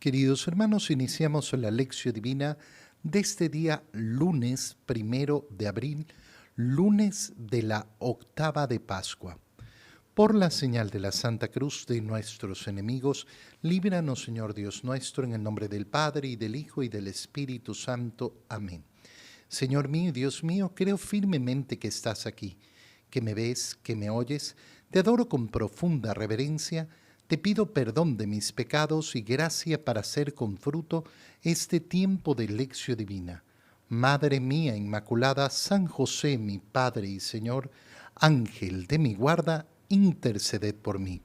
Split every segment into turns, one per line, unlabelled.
Queridos hermanos, iniciamos la lección divina de este día lunes 1 de abril, lunes de la octava de Pascua. Por la señal de la Santa Cruz de nuestros enemigos, líbranos, Señor Dios nuestro, en el nombre del Padre, y del Hijo, y del Espíritu Santo. Amén. Señor mío y Dios mío, creo firmemente que estás aquí, que me ves, que me oyes. Te adoro con profunda reverencia. Te pido perdón de mis pecados y gracia para hacer con fruto este tiempo de lección divina. Madre mía Inmaculada, San José, mi Padre y Señor, Ángel de mi guarda, interceded por mí.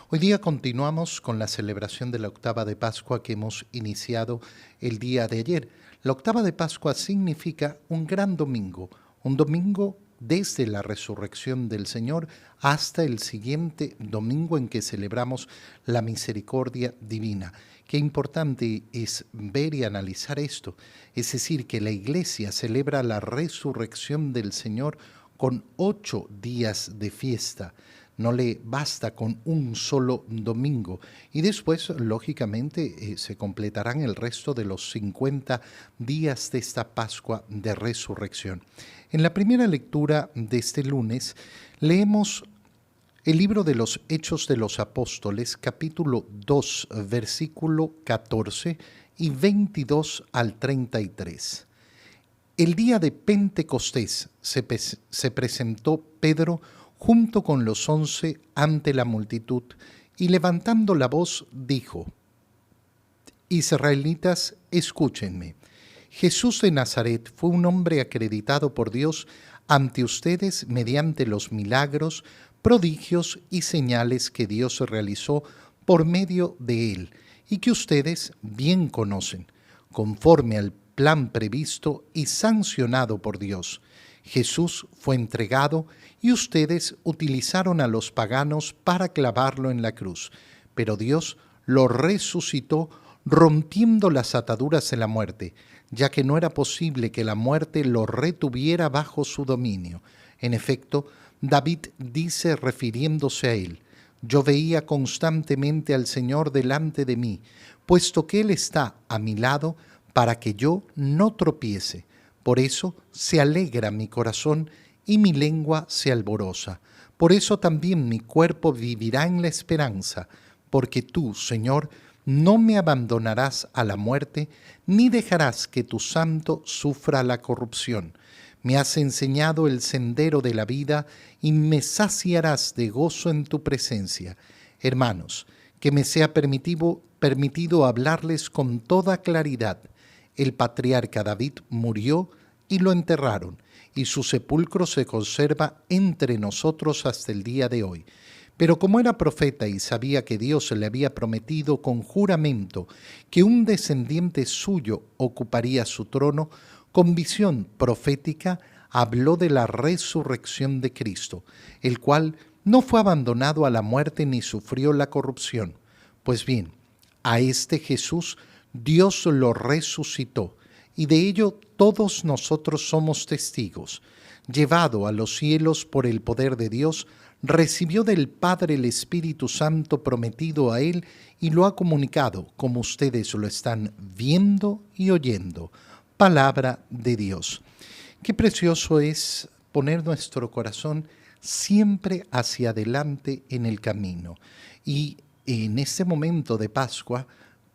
Hoy día continuamos con la celebración de la octava de Pascua que hemos iniciado el día de ayer. La octava de Pascua significa un gran domingo, un domingo desde la resurrección del Señor hasta el siguiente domingo en que celebramos la misericordia divina. Qué importante es ver y analizar esto, es decir, que la Iglesia celebra la resurrección del Señor con 8 días de fiesta. No le basta con un solo domingo. Y después, lógicamente, se completarán el resto de los 50 días de esta Pascua de Resurrección. En la primera lectura de este lunes, leemos el libro de los Hechos de los Apóstoles, capítulo 2, versículo 14 y 22 al 33. El día de Pentecostés se presentó Pedro junto con los 11 ante la multitud, y levantando la voz dijo: Israelitas, escúchenme. Jesús de Nazaret fue un hombre acreditado por Dios ante ustedes mediante los milagros, prodigios y señales que Dios realizó por medio de él, y que ustedes bien conocen, conforme al plan previsto y sancionado por Dios. Jesús fue entregado y ustedes utilizaron a los paganos para clavarlo en la cruz, pero Dios lo resucitó rompiendo las ataduras de la muerte, ya que no era posible que la muerte lo retuviera bajo su dominio. En efecto, David dice refiriéndose a él: yo veía constantemente al Señor delante de mí, puesto que Él está a mi lado para que yo no tropiece. Por eso se alegra mi corazón y mi lengua se alboroza. Por eso también mi cuerpo vivirá en la esperanza, porque tú, Señor, no me abandonarás a la muerte, ni dejarás que tu santo sufra la corrupción. Me has enseñado el sendero de la vida y me saciarás de gozo en tu presencia. Hermanos, que me sea permitido hablarles con toda claridad. El patriarca David murió y lo enterraron, y su sepulcro se conserva entre nosotros hasta el día de hoy. Pero como era profeta y sabía que Dios le había prometido con juramento que un descendiente suyo ocuparía su trono, con visión profética habló de la resurrección de Cristo, el cual no fue abandonado a la muerte ni sufrió la corrupción. Pues bien, a este Jesús Dios lo resucitó, y de ello todos nosotros somos testigos. Llevado a los cielos por el poder de Dios, recibió del Padre el Espíritu Santo prometido a él y lo ha comunicado, como ustedes lo están viendo y oyendo. Palabra de Dios. Qué precioso es poner nuestro corazón siempre hacia adelante en el camino. Y en este momento de Pascua,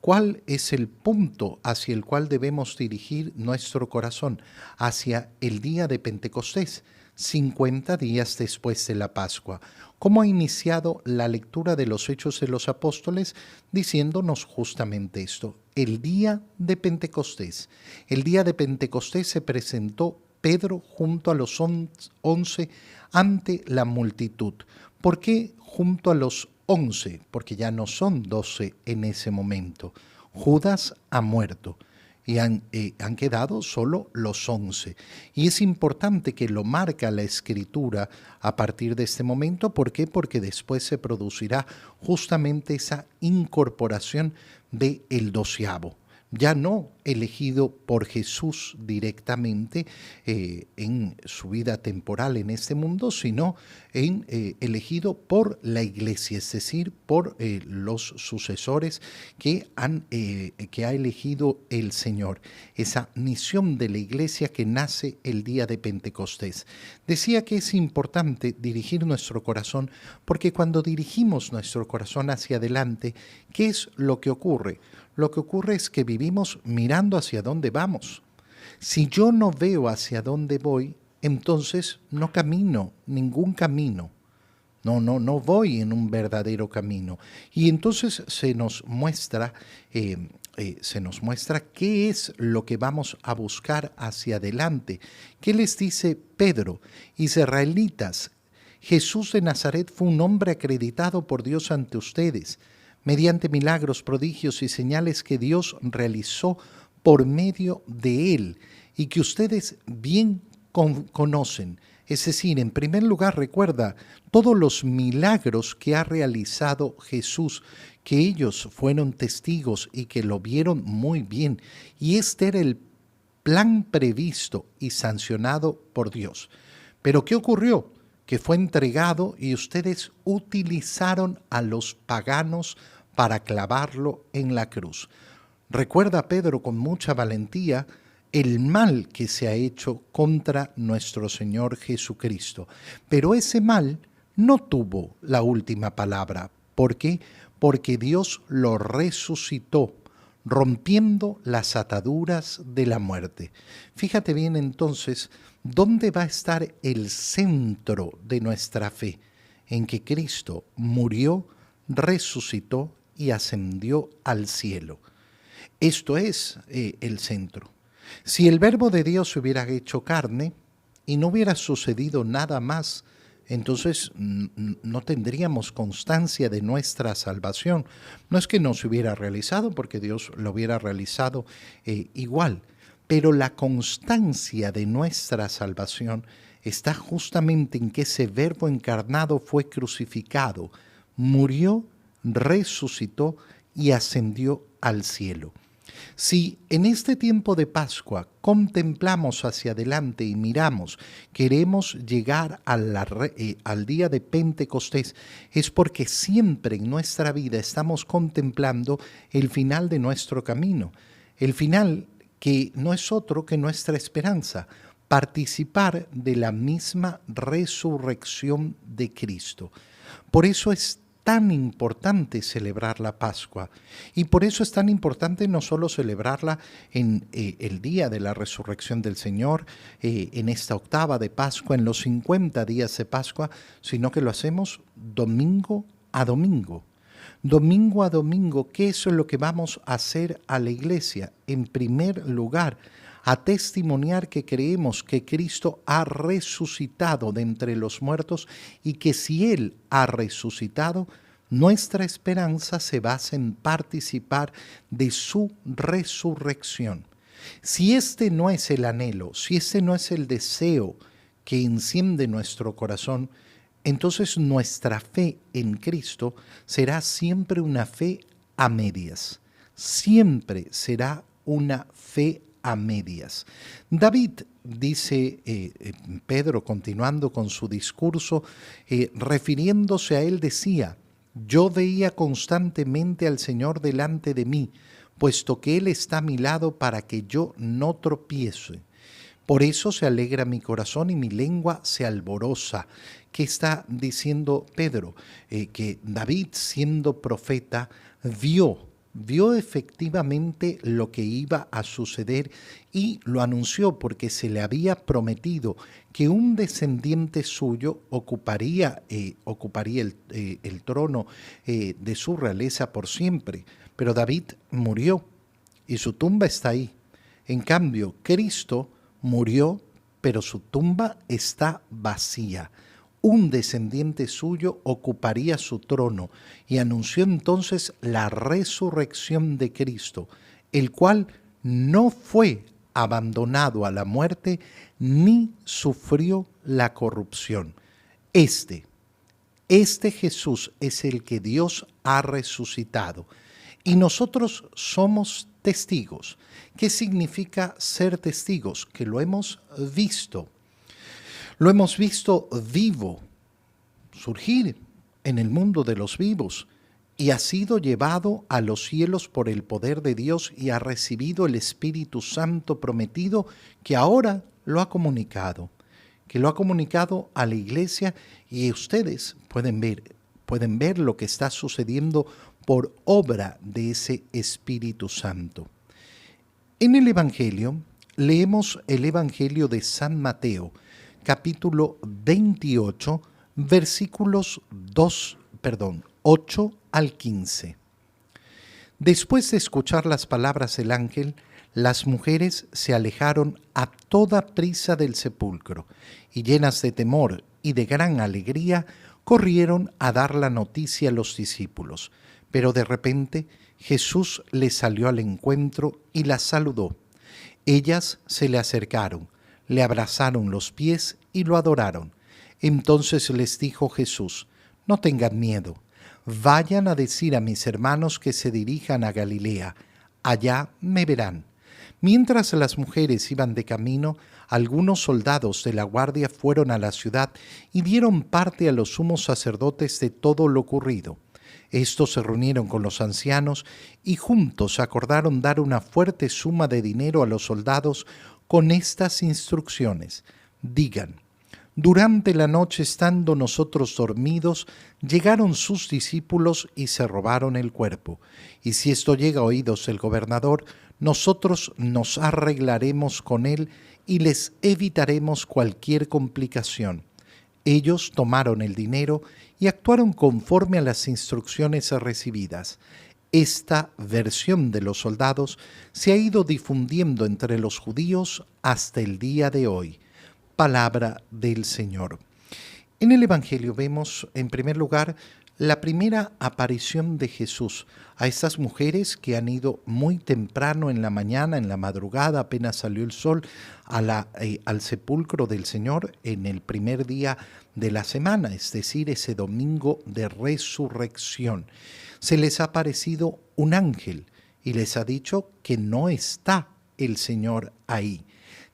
¿cuál es el punto hacia el cual debemos dirigir nuestro corazón? Hacia el día de Pentecostés, 50 días después de la Pascua. ¿Cómo ha iniciado la lectura de los Hechos de los Apóstoles? Diciéndonos justamente esto: el día de Pentecostés. El día de Pentecostés se presentó Pedro junto a los 11 ante la multitud. ¿Por qué junto a los 11? Porque ya no son 12 en ese momento. Judas ha muerto y han quedado solo los 11. Y es importante que lo marca la Escritura a partir de este momento. ¿Por qué? Porque después se producirá justamente esa incorporación del 12avo. Ya no elegido por Jesús directamente en su vida temporal en este mundo, sino elegido por la Iglesia, es decir, por los sucesores que ha elegido el Señor. Esa misión de la Iglesia que nace el día de Pentecostés. Decía que es importante dirigir nuestro corazón porque cuando dirigimos nuestro corazón hacia adelante, ¿qué es lo que ocurre? Lo que ocurre es que vivimos mirando hacia dónde vamos. Si yo no veo hacia dónde voy, entonces no camino ningún camino. No voy en un verdadero camino. Y entonces se nos muestra qué es lo que vamos a buscar hacia adelante. ¿Qué les dice Pedro? Israelitas, Jesús de Nazaret fue un hombre acreditado por Dios ante ustedes, mediante milagros, prodigios y señales que Dios realizó por medio de él y que ustedes bien conocen. Es decir, en primer lugar, recuerda todos los milagros que ha realizado Jesús, que ellos fueron testigos y que lo vieron muy bien. Y este era el plan previsto y sancionado por Dios. ¿Pero qué ocurrió? Que fue entregado y ustedes utilizaron a los paganos para clavarlo en la cruz. Recuerda Pedro con mucha valentía el mal que se ha hecho contra nuestro Señor Jesucristo. Pero ese mal no tuvo la última palabra. ¿Por qué? Porque Dios lo resucitó, rompiendo las ataduras de la muerte. Fíjate bien entonces, ¿dónde va a estar el centro de nuestra fe? En que Cristo murió, resucitó y ascendió al cielo. Esto es el centro. Si el Verbo de Dios se hubiera hecho carne y no hubiera sucedido nada más, entonces no tendríamos constancia de nuestra salvación. No es que no se hubiera realizado, porque Dios lo hubiera realizado igual, pero la constancia de nuestra salvación está justamente en que ese Verbo encarnado fue crucificado, murió, resucitó y ascendió al cielo. Si en este tiempo de Pascua contemplamos hacia adelante y miramos, queremos llegar al día de Pentecostés, es porque siempre en nuestra vida estamos contemplando el final de nuestro camino. El final que no es otro que nuestra esperanza, participar de la misma resurrección de Cristo. Por eso es tan importante celebrar la Pascua y por eso es tan importante no solo celebrarla en el día de la resurrección del Señor, en esta octava de Pascua, en los 50 días de Pascua, sino que lo hacemos domingo a domingo. Domingo a domingo, ¿qué es lo que vamos a hacer a la iglesia? En primer lugar, a testimoniar que creemos que Cristo ha resucitado de entre los muertos y que si Él ha resucitado, nuestra esperanza se basa en participar de su resurrección. Si este no es el anhelo, si este no es el deseo que enciende nuestro corazón, entonces nuestra fe en Cristo será siempre una fe a medias. Siempre será una fe a medias. David, dice Pedro, continuando con su discurso, refiriéndose a él, decía: yo veía constantemente al Señor delante de mí, puesto que Él está a mi lado para que yo no tropiece. Por eso se alegra mi corazón y mi lengua se alboroza. ¿Qué está diciendo Pedro? Que David, siendo profeta, vio efectivamente lo que iba a suceder y lo anunció porque se le había prometido que un descendiente suyo ocuparía el trono de su realeza por siempre. Pero David murió y su tumba está ahí. En cambio, Cristo murió, pero su tumba está vacía. Un descendiente suyo ocuparía su trono y anunció entonces la resurrección de Cristo, el cual no fue abandonado a la muerte ni sufrió la corrupción. Este Jesús es el que Dios ha resucitado y nosotros somos testigos. ¿Qué significa ser testigos? Que lo hemos visto. Lo hemos visto vivo, surgir en el mundo de los vivos, y ha sido llevado a los cielos por el poder de Dios y ha recibido el Espíritu Santo prometido, que ahora lo ha comunicado, a la iglesia, y ustedes pueden ver lo que está sucediendo por obra de ese Espíritu Santo. En el Evangelio, leemos el Evangelio de San Mateo, capítulo 28, versículos 8 al 15. Después de escuchar las palabras del ángel, las mujeres se alejaron a toda prisa del sepulcro y, llenas de temor y de gran alegría, corrieron a dar la noticia a los discípulos. Pero de repente Jesús les salió al encuentro y las saludó. Ellas se le acercaron, le abrazaron los pies y lo adoraron. Entonces les dijo Jesús: no tengan miedo, vayan a decir a mis hermanos que se dirijan a Galilea, allá me verán. Mientras las mujeres iban de camino, algunos soldados de la guardia fueron a la ciudad y dieron parte a los sumos sacerdotes de todo lo ocurrido. Estos se reunieron con los ancianos y juntos acordaron dar una fuerte suma de dinero a los soldados con estas instrucciones: digan, durante la noche, estando nosotros dormidos, llegaron sus discípulos y se robaron el cuerpo. Y si esto llega a oídos del gobernador, nosotros nos arreglaremos con él y les evitaremos cualquier complicación. Ellos tomaron el dinero y actuaron conforme a las instrucciones recibidas. Esta versión de los soldados se ha ido difundiendo entre los judíos hasta el día de hoy. Palabra del Señor. En el Evangelio vemos, en primer lugar, la primera aparición de Jesús a estas mujeres que han ido muy temprano en la mañana, en la madrugada, apenas salió el sol, al sepulcro del Señor en el primer día de la semana, es decir, ese domingo de resurrección. Se les ha aparecido un ángel y les ha dicho que no está el Señor ahí.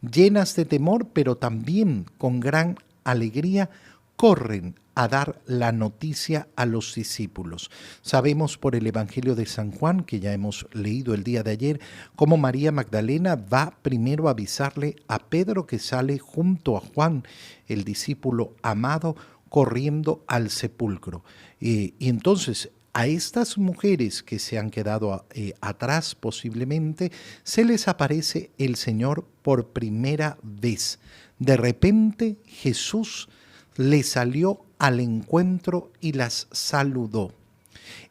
Llenas de temor, pero también con gran alegría, corren a dar la noticia a los discípulos. Sabemos por el Evangelio de San Juan, que ya hemos leído el día de ayer, cómo María Magdalena va primero a avisarle a Pedro, que sale junto a Juan, el discípulo amado, corriendo al sepulcro. Y entonces a estas mujeres que se han quedado atrás posiblemente, se les aparece el Señor por primera vez. De repente Jesús les salió al encuentro y las saludó.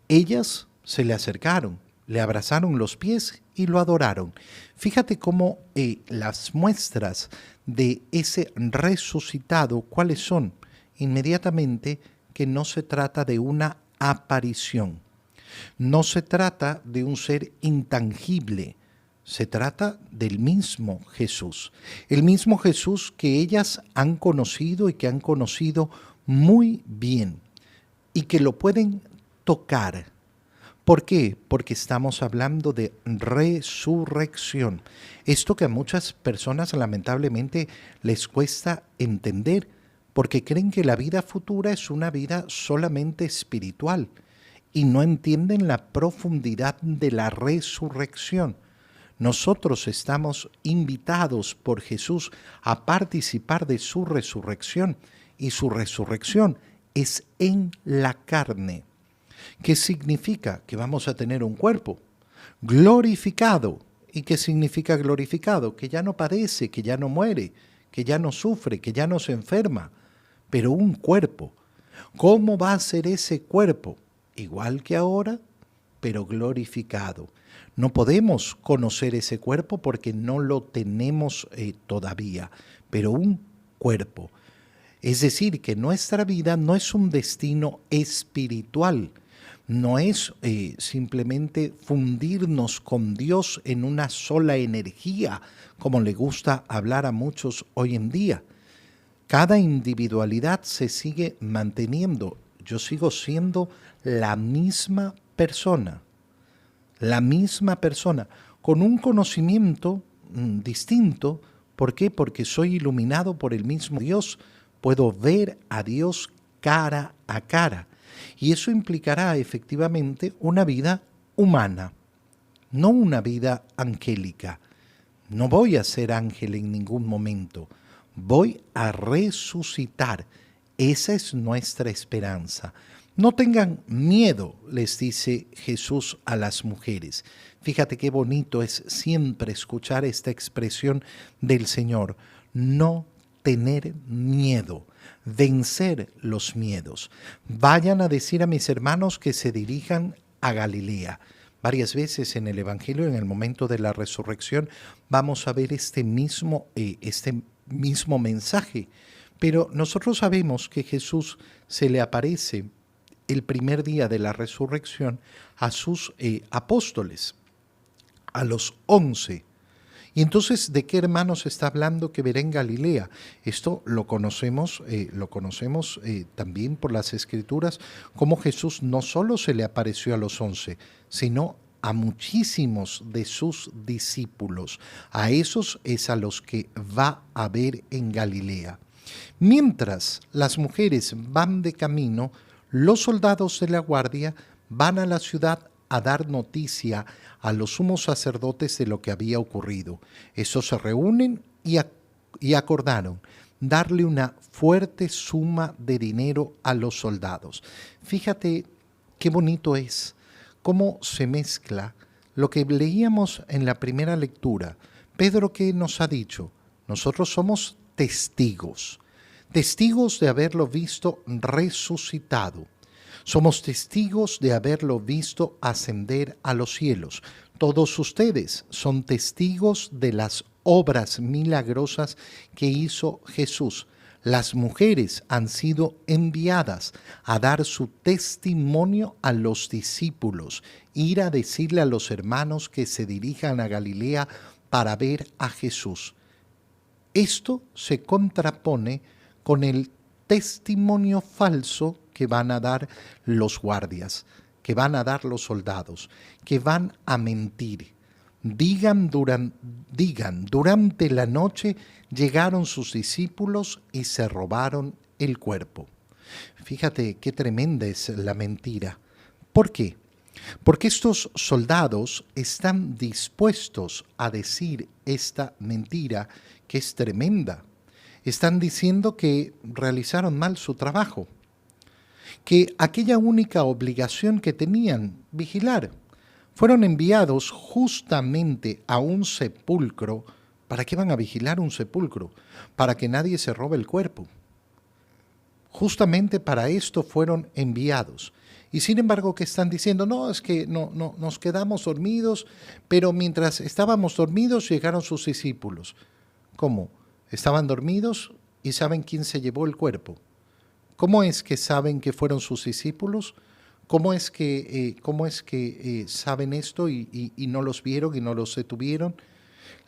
Ellas se le acercaron, le abrazaron los pies y lo adoraron. Fíjate cómo las muestras de ese resucitado, ¿cuáles son? Inmediatamente que no se trata de una aparición. No se trata de un ser intangible, se trata del mismo Jesús. El mismo Jesús que ellas han conocido y que han conocido muy bien y que lo pueden tocar. ¿Por qué? Porque estamos hablando de resurrección. Esto que a muchas personas lamentablemente les cuesta entender, porque creen que la vida futura es una vida solamente espiritual y no entienden la profundidad de la resurrección. Nosotros estamos invitados por Jesús a participar de su resurrección, y su resurrección es en la carne. ¿Qué significa? Que vamos a tener un cuerpo glorificado. ¿Y qué significa glorificado? Que ya no padece, que ya no muere, que ya no sufre, que ya no se enferma, pero un cuerpo. ¿Cómo va a ser ese cuerpo? Igual que ahora, pero glorificado. No podemos conocer ese cuerpo porque no lo tenemos todavía, pero un cuerpo. Es decir, que nuestra vida no es un destino espiritual, no es simplemente fundirnos con Dios en una sola energía, como le gusta hablar a muchos hoy en día. Cada individualidad se sigue manteniendo. Yo sigo siendo la misma persona, con un conocimiento distinto. ¿Por qué? Porque soy iluminado por el mismo Dios. Puedo ver a Dios cara a cara. Y eso implicará efectivamente una vida humana, no una vida angélica. No voy a ser ángel en ningún momento. Voy a resucitar. Esa es nuestra esperanza. No tengan miedo, les dice Jesús a las mujeres. Fíjate qué bonito es siempre escuchar esta expresión del Señor. No tener miedo, vencer los miedos. Vayan a decir a mis hermanos que se dirijan a Galilea. Varias veces en el Evangelio, en el momento de la resurrección, vamos a ver este mismo mensaje. Pero nosotros sabemos que Jesús se le aparece el primer día de la resurrección a sus apóstoles, a los 11. Y entonces, ¿de qué hermanos está hablando que verá en Galilea? Esto lo conocemos también por las Escrituras, como Jesús no solo se le apareció a los 11, sino a muchísimos de sus discípulos. A esos es a los que va a ver en Galilea. Mientras las mujeres van de camino, los soldados de la guardia van a la ciudad a dar noticia a los sumos sacerdotes de lo que había ocurrido. Estos se reúnen y acordaron darle una fuerte suma de dinero a los soldados. Fíjate qué bonito es, cómo se mezcla lo que leíamos en la primera lectura. Pedro, ¿qué nos ha dicho? Nosotros somos testigos de haberlo visto resucitado. Somos testigos de haberlo visto ascender a los cielos. Todos ustedes son testigos de las obras milagrosas que hizo Jesús. Las mujeres han sido enviadas a dar su testimonio a los discípulos, ir a decirle a los hermanos que se dirijan a Galilea para ver a Jesús. Esto se contrapone con el testimonio falso que van a dar los guardias, que van a dar los soldados, que van a mentir. Digan durante la noche llegaron sus discípulos y se robaron el cuerpo. Fíjate qué tremenda es la mentira. ¿Por qué? Porque estos soldados están dispuestos a decir esta mentira que es tremenda. Están diciendo que realizaron mal su trabajo, que aquella única obligación que tenían, vigilar, fueron enviados justamente a un sepulcro. ¿Para qué van a vigilar un sepulcro? Para que nadie se robe el cuerpo. Justamente para esto fueron enviados. Y sin embargo, ¿qué están diciendo? No, es que no, nos quedamos dormidos, pero mientras estábamos dormidos llegaron sus discípulos. ¿Cómo? ¿Estaban dormidos y saben quién se llevó el cuerpo? ¿Cómo es que saben que fueron sus discípulos? ¿Cómo es que saben esto y no los vieron y no los detuvieron?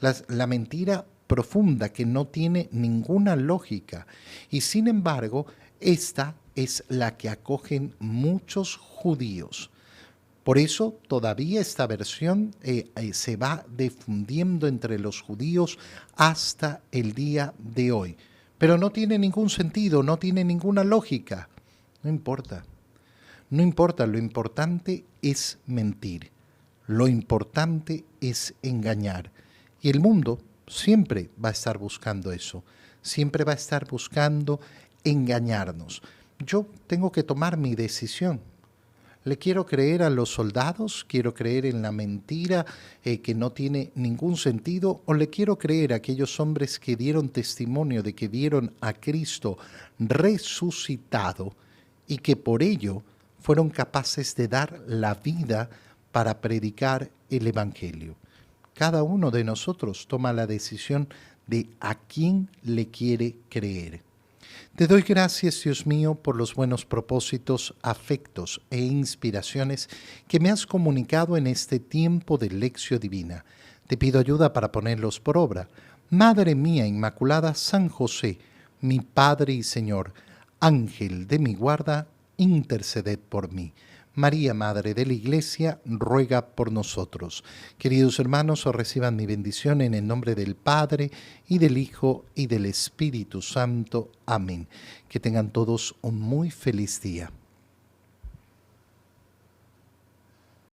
La mentira profunda que no tiene ninguna lógica. Y sin embargo, esta es la que acogen muchos judíos. Por eso todavía esta versión se va difundiendo entre los judíos hasta el día de hoy. Pero no tiene ningún sentido, no tiene ninguna lógica. No importa. No importa, lo importante es mentir. Lo importante es engañar. Y el mundo siempre va a estar buscando eso. Siempre va a estar buscando engañarnos. Yo tengo que tomar mi decisión. ¿Le quiero creer a los soldados? ¿Quiero creer en la mentira que no tiene ningún sentido? ¿O le quiero creer a aquellos hombres que dieron testimonio de que vieron a Cristo resucitado y que por ello fueron capaces de dar la vida para predicar el Evangelio? Cada uno de nosotros toma la decisión de a quién le quiere creer. Te doy gracias, Dios mío, por los buenos propósitos, afectos e inspiraciones que me has comunicado en este tiempo de lección divina. Te pido ayuda para ponerlos por obra. Madre mía Inmaculada, San José, mi Padre y Señor, Ángel de mi guarda, interceded por mí. María, Madre de la Iglesia, ruega por nosotros. Queridos hermanos, os reciban mi bendición en el nombre del Padre, y del Hijo, y del Espíritu Santo. Amén. Que tengan todos un muy feliz día.